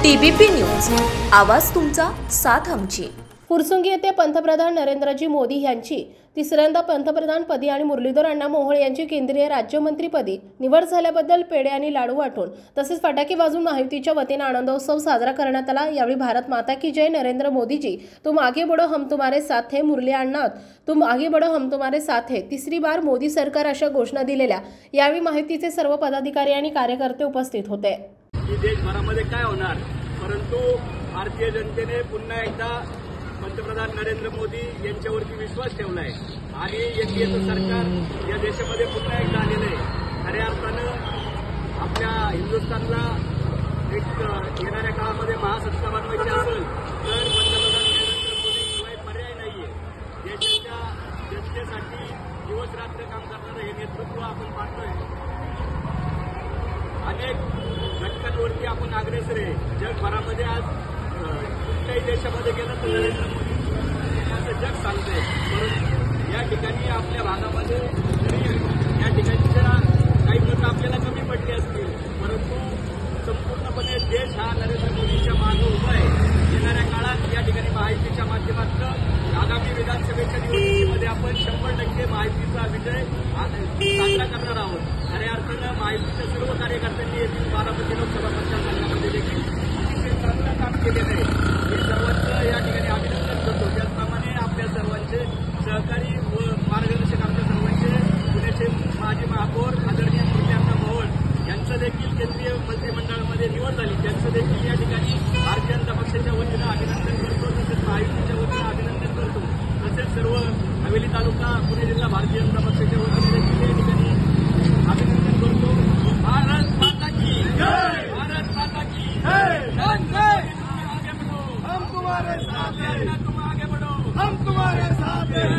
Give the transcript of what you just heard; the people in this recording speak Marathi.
TBP न्यूज, आवाज तुमचा, साथ आमची। फुरसुंगी येथे पंतप्रधान नरेंद्रजी मोदी यांची तिसऱ्यांदा पंतप्रधानपदी आणि मुरलीधर अण्णा मोहोळ यांची केंद्रीय राज्यमंत्रीपदी निवड झाल्याबद्दल पेढे आणि लाडू वाटून तसेच फटाके वाजवून महायुतीच्या वतीने आनंदोत्सव साजरा करण्यात आला। यावेळी भारत माता की जय, नरेंद्र मोदीजी तुम आगे बढ़ो हम तुम्हारे साथ हैं, मुरली अण्णा तुम आगे बढ़ो हम तुम्हारे साथ हैं, तिसरी बार मोदी सरकार अशा घोषणा दिलेल्या यावेळी महायुतीचे सर्व पदाधिकारी आणि कार्यकर्ते उपस्थित होते। देशभरामध्ये काय होणार, परंतु भारतीय जनतेने पुन्हा एकदा पंतप्रधान नरेंद्र मोदी यांच्यावरती विश्वास ठेवला आहे आणि एनडीएचं सरकार या देशामध्ये पुन्हा एकदा आलेलं आहे। खऱ्या अर्थानं आपल्या हिंदुस्थानला एक येणाऱ्या काळामध्ये महासत्ता बनवायची असेल तर पंतप्रधान नरेंद्र मोदीशिवाय पर्याय नाहीये। देशाच्या जनतेसाठी दिवस रात्र काम करणारं हे नेतृत्व आपण पाहतोय। अनेक घटकांवरती आपण अग्रेसर आहे। जगभरामध्ये आज कुठल्याही देशामध्ये गेलं तर नरेंद्र मोदी असं जग सांगतंय, परंतु या ठिकाणी आपल्या भागामध्ये या ठिकाणी जरा काही मतं आपल्याला कमी पडली असतील, परंतु संपूर्णपणे देश हा नरेंद्र मोदींच्या मागे उभा आहे। येणाऱ्या काळात या ठिकाणी महायुतीच्या माध्यमातून आगामी विधानसभेच्या निवडणुकीमध्ये आपण 100% महायुतीचा विजय साजरा करणार आहोत। खऱ्या अर्थानं महायुतीच्या सर्व कार्यकर्त्यांनी येथील बारामती लोकसभा मतदारसंघामध्ये देखील चांगलं काम केलेलं आहे। हे सर्वांचं या ठिकाणी अभिनंदन करतो। त्याचप्रमाणे आपल्या सर्वांचे सहकारी व मार्गदर्शक आमच्या सर्वांचे पुण्याचे माजी महापौर आदरणीय मुरली अण्णा मोहोळ यांचं देखील केंद्रीय मंत्रिमंडळामध्ये निवड झाली, त्यांचं देखील या ठिकाणी भारतीय जनता पक्षाच्या वतीनं अभिनंदन करतो, तसेच महायुतीच्या वतीनं अभिनंदन करतो। तसेच सर्व हवेली तालुका पुणे जिल्हा भारतीय जनता पक्षाच्या वतीने देखील या ठिकाणी अभिनंदन करतो। भारत माता की जय, भारत माता की जय। हम तुम्हारे साथ हैं, तुम आगे बढ़ो, हम तुम्हारे साथ हैं।